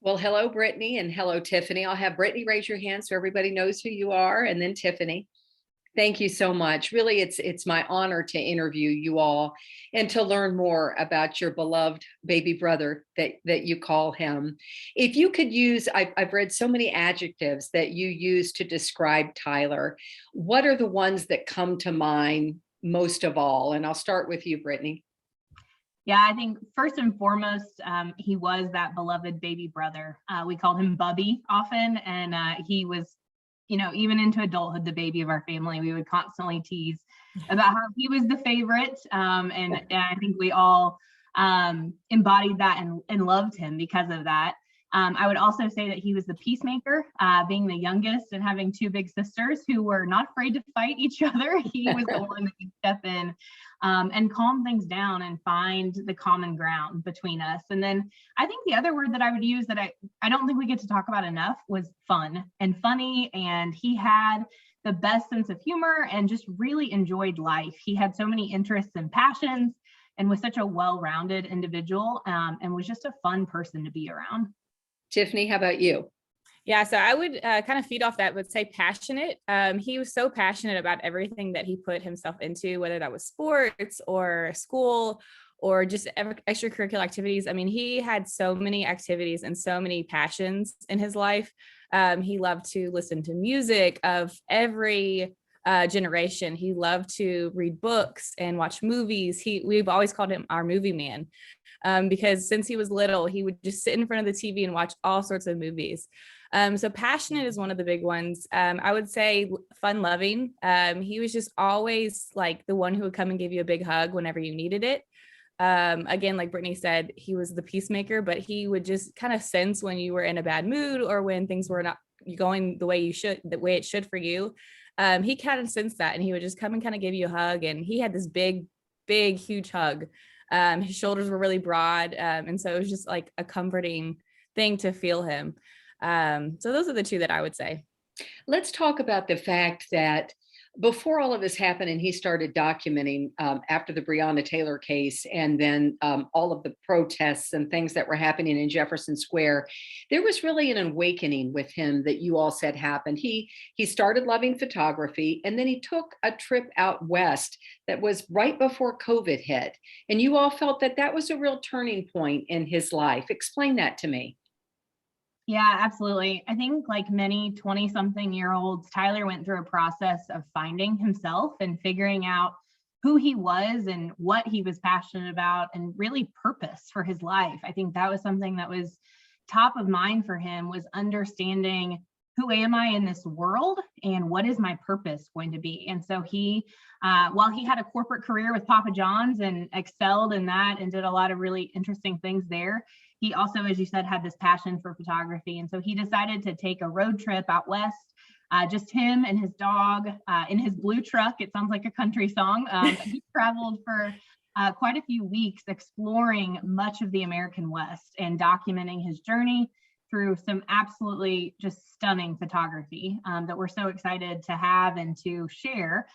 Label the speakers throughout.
Speaker 1: Well, hello, Brittany, and hello, Tiffany. I'll have Brittany raise your hand so everybody knows who you are, and then Tiffany. Thank you so much. Really, it's my honor to interview you all and to learn more about your beloved baby brother that you call him. If you could use, I've read so many adjectives that you use to describe Tyler. What are the ones that come to mind most of all? And I'll start with you, Brittany.
Speaker 2: Yeah, I think first and foremost, he was that beloved baby brother. We called him Bubby often, and he was, even into adulthood, the baby of our family. We would constantly tease about how he was the favorite, and I think we all embodied that and loved him because of that. I would also say that he was the peacemaker, being the youngest and having two big sisters who were not afraid to fight each other. He was the one that could step in and calm things down and find the common ground between us. And then I think the other word that I would use that I don't think we get to talk about enough was fun and funny. And he had the best sense of humor and just really enjoyed life. He had so many interests and passions and was such a well-rounded individual, and was just a fun person to be around.
Speaker 1: Tiffany, how about you?
Speaker 3: Yeah, so I would kind of feed off that, but say passionate. He was so passionate about everything that he put himself into, whether that was sports or school or just extracurricular activities. I mean, he had so many activities and so many passions in his life. He loved to listen to music of every generation. He loved to read books and watch movies. We've always called him our movie man. Because since he was little, he would just sit in front of the TV and watch all sorts of movies. So passionate is one of the big ones. I would say fun loving. He was just always like the one who would come and give you a big hug whenever you needed it. Again, like Brittany said, he was the peacemaker, but he would just kind of sense when you were in a bad mood or when things were not going the way it should for you. He kind of sensed that, and he would just come and kind of give you a hug. And he had this big, huge hug. His shoulders were really broad. And so it was just like a comforting thing to feel him. So those are the two that I would say.
Speaker 1: Let's talk about the fact that before all of this happened and he started documenting after the Breonna Taylor case and then all of the protests and things that were happening in Jefferson Square, there was really an awakening with him that you all said happened. He started loving photography, and then he took a trip out west that was right before COVID hit. And you all felt that that was a real turning point in his life. Explain that to me.
Speaker 2: Yeah, absolutely. I think like many 20-something-year-olds, Tyler went through a process of finding himself and figuring out who he was and what he was passionate about and really purpose for his life. I think that was something that was top of mind for him, was understanding who am I in this world and what is my purpose going to be. And so he, while he had a corporate career with Papa John's and excelled in that and did a lot of really interesting things there, he also, as you said, had this passion for photography. And so he decided to take a road trip out west, just him and his dog in his blue truck. It sounds like a country song. He traveled for quite a few weeks exploring much of the American West and documenting his journey through some absolutely just stunning photography that we're so excited to have and to share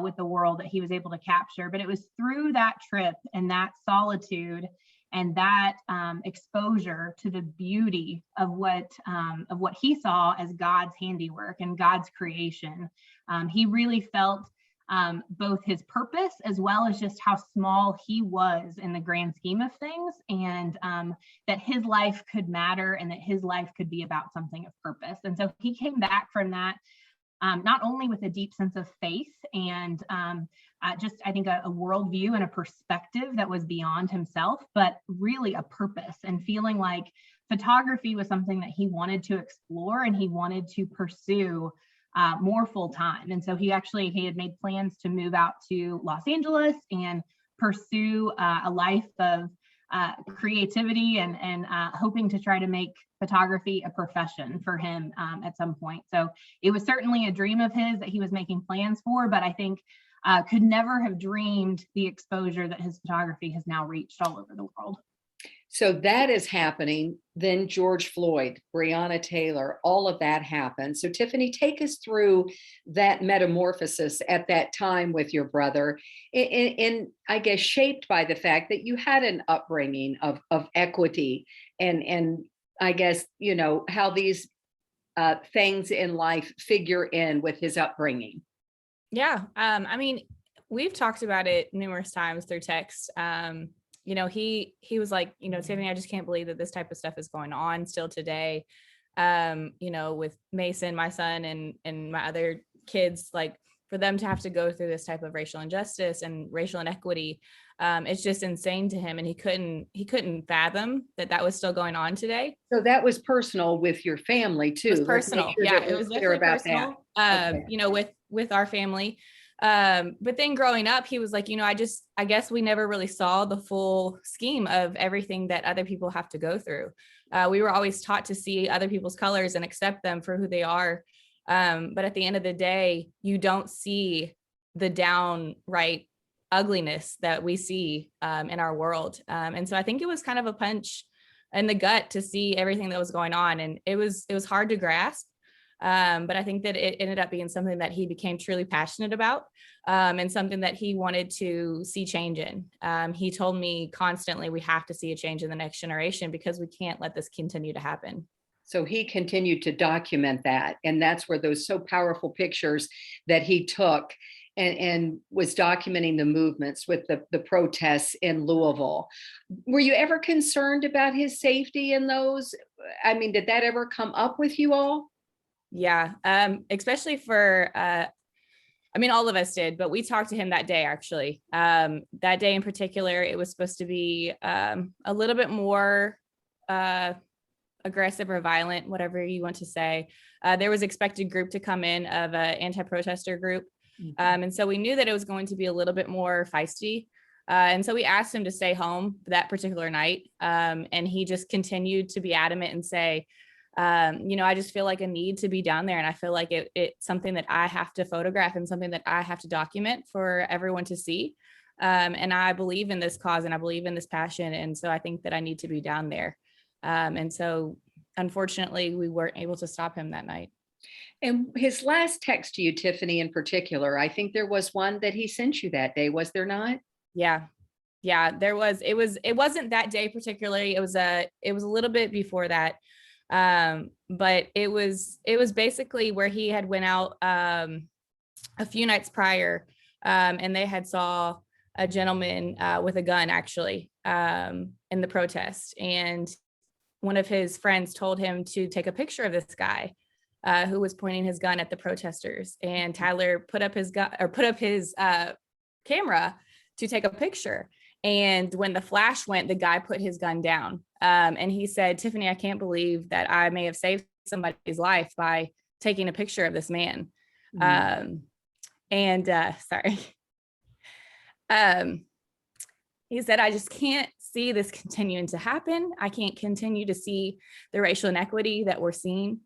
Speaker 2: with the world that he was able to capture. But it was through that trip and that solitude and that exposure to the beauty of what he saw as God's handiwork and God's creation. He really felt both his purpose as well as just how small he was in the grand scheme of things, and that his life could matter and that his life could be about something of purpose. And so he came back from that not only with a deep sense of faith and just, I think, a worldview and a perspective that was beyond himself, but really a purpose, and feeling like photography was something that he wanted to explore and he wanted to pursue more full time. And so he had made plans to move out to Los Angeles and pursue a life of creativity and hoping to try to make photography a profession for him at some point. So it was certainly a dream of his that he was making plans for, but I think could never have dreamed the exposure that his photography has now reached all over the world.
Speaker 1: So that is happening. Then George Floyd, Breonna Taylor, all of that happened. So Tiffany, take us through that metamorphosis at that time with your brother, and I guess shaped by the fact that you had an upbringing of equity and I guess, how these things in life figure in with his upbringing.
Speaker 3: Yeah. I mean, we've talked about it numerous times through text. He was like, Tiffany, I just can't believe that this type of stuff is going on still today. With Mason, my son, and my other kids, like for them to have to go through this type of racial injustice and racial inequity, it's just insane to him. And he couldn't fathom that was still going on today.
Speaker 1: So that was personal with your family too.
Speaker 3: It was personal. Yeah, it was definitely personal. With our family. But then growing up, he was like, I guess we never really saw the full scheme of everything that other people have to go through. We were always taught to see other people's colors and accept them for who they are. But at the end of the day, you don't see the downright ugliness that we see in our world. And so I think it was kind of a punch in the gut to see everything that was going on. And it was hard to grasp. But I think that it ended up being something that he became truly passionate about, and something that he wanted to see change in. He told me constantly, we have to see a change in the next generation because we can't let this continue to happen.
Speaker 1: So he continued to document that. And that's where those so powerful pictures that he took and was documenting the movements with the protests in Louisville. Were you ever concerned about his safety in those? I mean, did that ever come up with you all?
Speaker 3: Yeah, especially for, all of us did, but we talked to him that day, actually. That day in particular, it was supposed to be a little bit more aggressive or violent, whatever you want to say. There was expected group to come in of an anti-protester group. And so we knew that it was going to be a little bit more feisty. And so we asked him to stay home that particular night. And he just continued to be adamant and say, I just feel like a need to be down there. And I feel like it's something that I have to photograph and something that I have to document for everyone to see. And I believe in this cause and I believe in this passion. And so I think that I need to be down there. And so unfortunately, we weren't able to stop him that night.
Speaker 1: And his last text to you, Tiffany, in particular, I think there was one that he sent you that day, was there not?
Speaker 3: Yeah. Yeah, there was. It wasn't that day particularly. It was a little bit before that. But it was basically where he had went out a few nights prior, and they had saw a gentleman with a gun actually in the protest, and one of his friends told him to take a picture of this guy who was pointing his gun at the protesters, and Tyler put up his camera to take a picture. And when the flash went, the guy put his gun down. And he said, Tiffany, I can't believe that I may have saved somebody's life by taking a picture of this man. Sorry. He said, I just can't see this continuing to happen. I can't continue to see the racial inequity that we're seeing.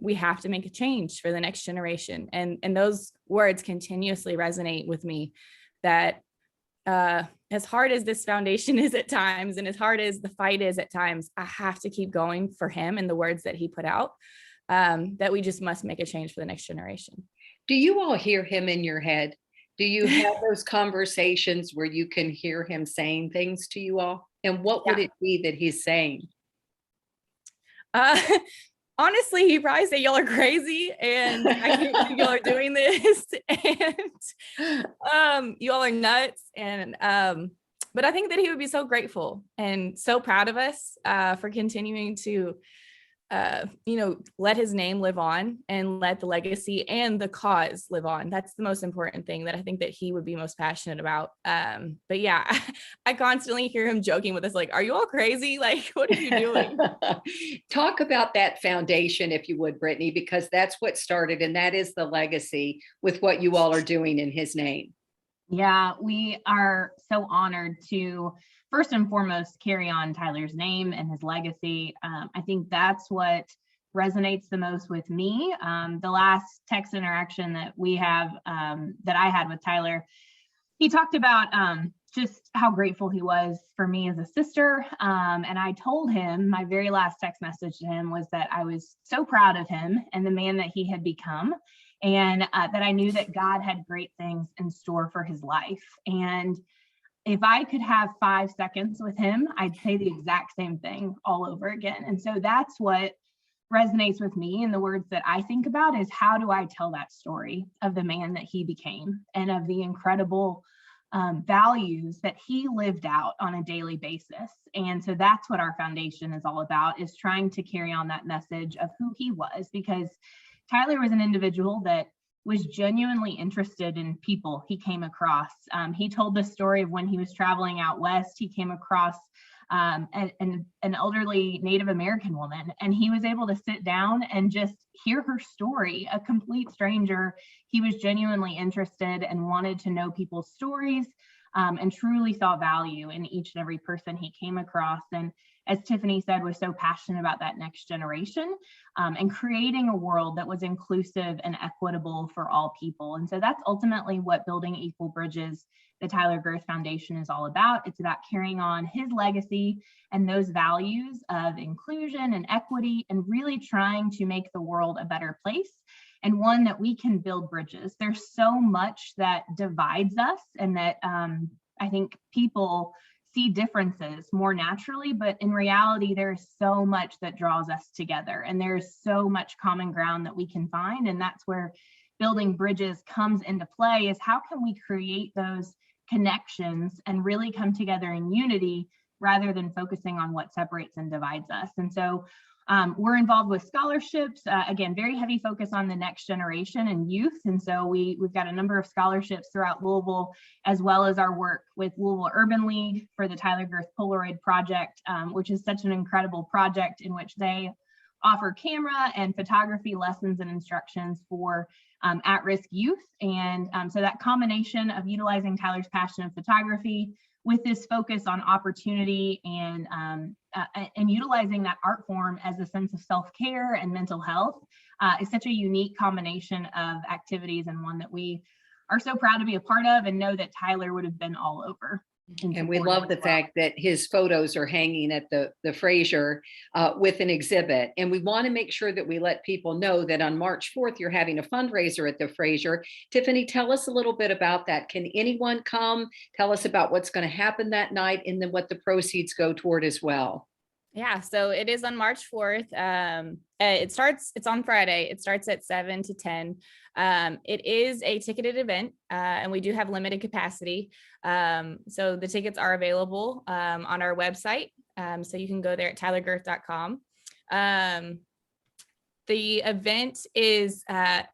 Speaker 3: We have to make a change for the next generation. And those words continuously resonate with me, that as hard as this foundation is at times, and as hard as the fight is at times, I have to keep going for him and the words that he put out, that we just must make a change for the next generation.
Speaker 1: Do you all hear him in your head? Do you have those conversations where you can hear him saying things to you all? And what would it be that he's saying?
Speaker 3: Honestly, he probably say y'all are crazy and I can't believe y'all are doing this, and y'all are nuts. And but I think that he would be so grateful and so proud of us for continuing to let his name live on and let the legacy and the cause live on. That's the most important thing that I think that he would be most passionate about. But yeah, I constantly hear him joking with us, like, are you all crazy? Like, what are you doing?
Speaker 1: Talk about that foundation, if you would, Brittany, because that's what started, and that is the legacy with what you all are doing in his name.
Speaker 2: Yeah, we are so honored to first and foremost carry on Tyler's name and his legacy. I think that's what resonates the most with me. The last text interaction that we have, that I had with Tyler, he talked about just how grateful he was for me as a sister. And I told him, my very last text message to him was that I was so proud of him and the man that he had become, and that I knew that God had great things in store for his life. And if I could have 5 seconds with him, I'd say the exact same thing all over again. And so that's what resonates with me. And the words that I think about is, how do I tell that story of the man that he became and of the incredible values that he lived out on a daily basis. And so that's what our foundation is all about, is trying to carry on that message of who he was, because Tyler was an individual that was genuinely interested in people he came across. He told the story of when he was traveling out west, he came across an elderly Native American woman, and he was able to sit down and just hear her story. A complete stranger, he was genuinely interested and wanted to know people's stories, and truly saw value in each and every person he came across. And as Tiffany said, was so passionate about that next generation, and creating a world that was inclusive and equitable for all people. And so that's ultimately what Building Equal Bridges, the Tyler Gerth Foundation, is all about. It's about carrying on his legacy and those values of inclusion and equity, and really trying to make the world a better place, and one that we can build bridges. There's so much that divides us, and that I think people see differences more naturally, but in reality, there's so much that draws us together, and there's so much common ground that we can find. And that's where building bridges comes into play, is how can we create those connections and really come together in unity, rather than focusing on what separates and divides us. And so we're involved with scholarships, again, very heavy focus on the next generation and youth. And so we've got a number of scholarships throughout Louisville, as well as our work with Louisville Urban League for the Tyler Gerth Polaroid Project, which is such an incredible project in which they offer camera and photography lessons and instructions for at-risk youth. And so that combination of utilizing Tyler's passion of photography with this focus on opportunity and utilizing that art form as a sense of self-care and mental health is such a unique combination of activities, and one that we are so proud to be a part of, and know that Tyler would have been all over.
Speaker 1: And we love the fact that his photos are hanging at the Fraser with an exhibit. And we want to make sure that we let people know that on March 4th, you're having a fundraiser at the Fraser. Tiffany, tell us a little bit about that. Can anyone come? Tell us about what's going to happen that night, and then what the proceeds go toward as well.
Speaker 3: Yeah, so it is on March 4th. It's on Friday. It starts at 7 to 10. It is a ticketed event, and we do have limited capacity. So the tickets are available on our website. So you can go there at tylergerth.com. The event is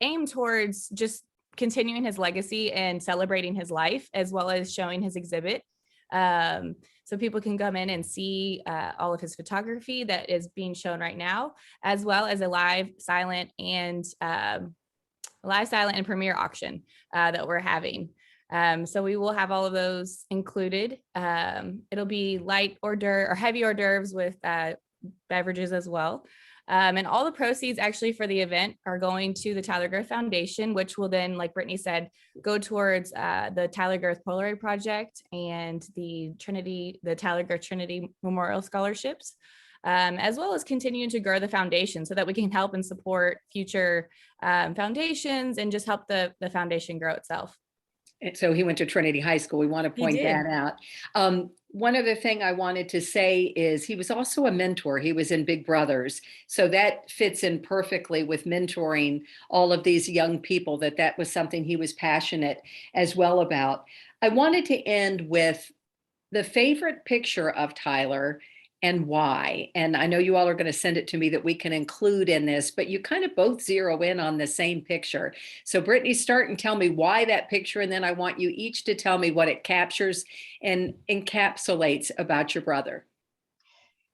Speaker 3: aimed towards just continuing his legacy and celebrating his life, as well as showing his exhibit. So people can come in and see all of his photography that is being shown right now, as well as a live, silent, and premiere auction that we're having. So we will have all of those included. It'll be light hors d'oeuvres or heavy hors d'oeuvres with beverages as well. And all the proceeds actually for the event are going to the Tyler Gerth Foundation, which will then, like Brittany said, go towards the Tyler Gerth Polaroid Project and the Tyler Gerth Trinity Memorial Scholarships, as well as continuing to grow the foundation so that we can help and support future foundations and just help the foundation grow itself.
Speaker 1: And so he went to Trinity High School. We want to point that out. One other thing I wanted to say is he was also a mentor. He was in Big Brothers. So that fits in perfectly with mentoring all of these young people, that was something he was passionate as well about. I wanted to end with the favorite picture of Tyler and why. And I know you all are going to send it to me that we can include in this, but you kind of both zero in on the same picture. So Brittany, start and tell me why that picture, and then I want you each to tell me what it captures and encapsulates about your brother.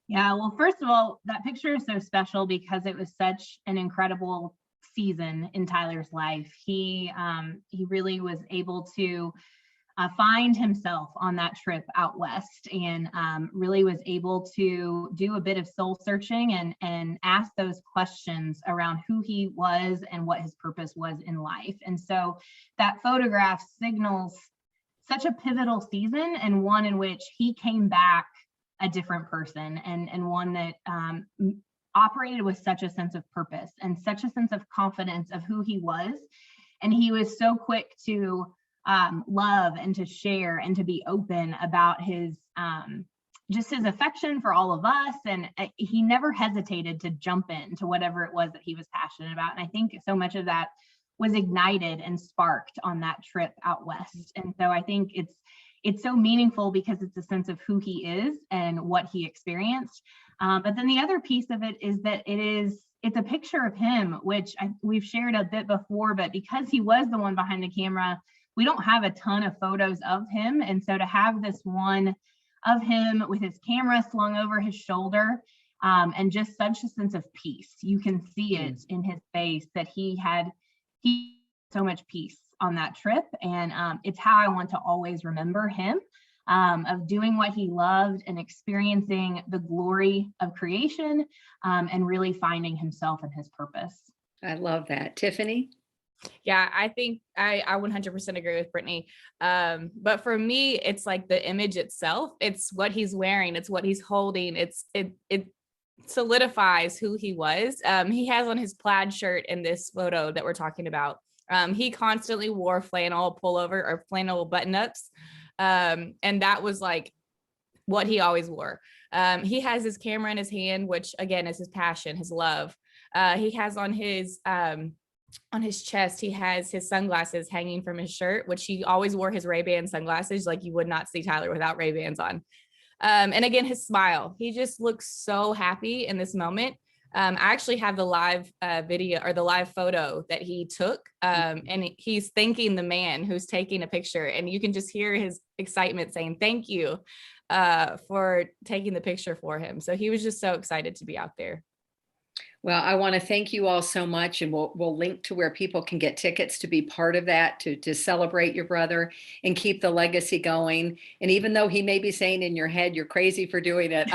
Speaker 2: Yeah, well, first of all, that picture is so special because it was such an incredible season in Tyler's life. He really was able to find himself on that trip out west, and really was able to do a bit of soul searching and ask those questions around who he was and what his purpose was in life. And so that photograph signals such a pivotal season, and one in which he came back a different person, and one that operated with such a sense of purpose and such a sense of confidence of who he was. And he was so quick to love and to share and to be open about his just his affection for all of us. And he never hesitated to jump into whatever it was that he was passionate about. And I think so much of that was ignited and sparked on that trip out west. And so I think it's so meaningful because it's a sense of who he is and what he experienced. But then the other piece of it is that it's a picture of him, which we've shared a bit before, but because he was the one behind the camera, we don't have a ton of photos of him. And so to have this one of him with his camera slung over his shoulder, and just such a sense of peace, you can see it in his face that he had so much peace on that trip. And it's how I want to always remember him, of doing what he loved and experiencing the glory of creation, and really finding himself and his purpose.
Speaker 1: I love that. Tiffany?
Speaker 3: Yeah, I think I 100% agree with Brittany. But for me, it's like the image itself. It's what he's wearing. It's what he's holding. It solidifies who he was. He has on his plaid shirt in this photo that we're talking about. He constantly wore flannel pullover or flannel button-ups. And that was like what he always wore. He has his camera in his hand, which again is his passion, his love. He has on his chest, he has his sunglasses hanging from his shirt, which he always wore his Ray-Ban sunglasses. Like you would not see Tyler without Ray-Bans on. And again, his smile, he just looks so happy in this moment. I actually have the live video or the live photo that he took, and he's thanking the man who's taking a picture, and you can just hear his excitement saying, thank you for taking the picture for him. So he was just so excited to be out there.
Speaker 1: Well, I want to thank you all so much, and we'll link to where people can get tickets to be part of that, to celebrate your brother and keep the legacy going. And even though he may be saying in your head, you're crazy for doing it,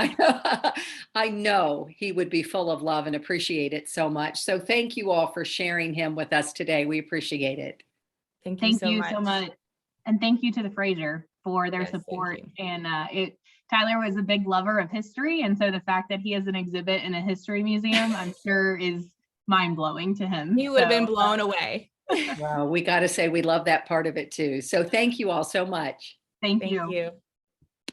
Speaker 1: I know he would be full of love and appreciate it so much. So thank you all for sharing him with us today. We appreciate it.
Speaker 3: Thank you so much.
Speaker 2: And thank you to the Fraser for their support. And Tyler was a big lover of history. And so the fact that he has an exhibit in a history museum, I'm sure is mind blowing to him.
Speaker 3: He would have been blown away.
Speaker 1: Well, we got to say we love that part of it too. So thank you all so much.
Speaker 2: Thank you.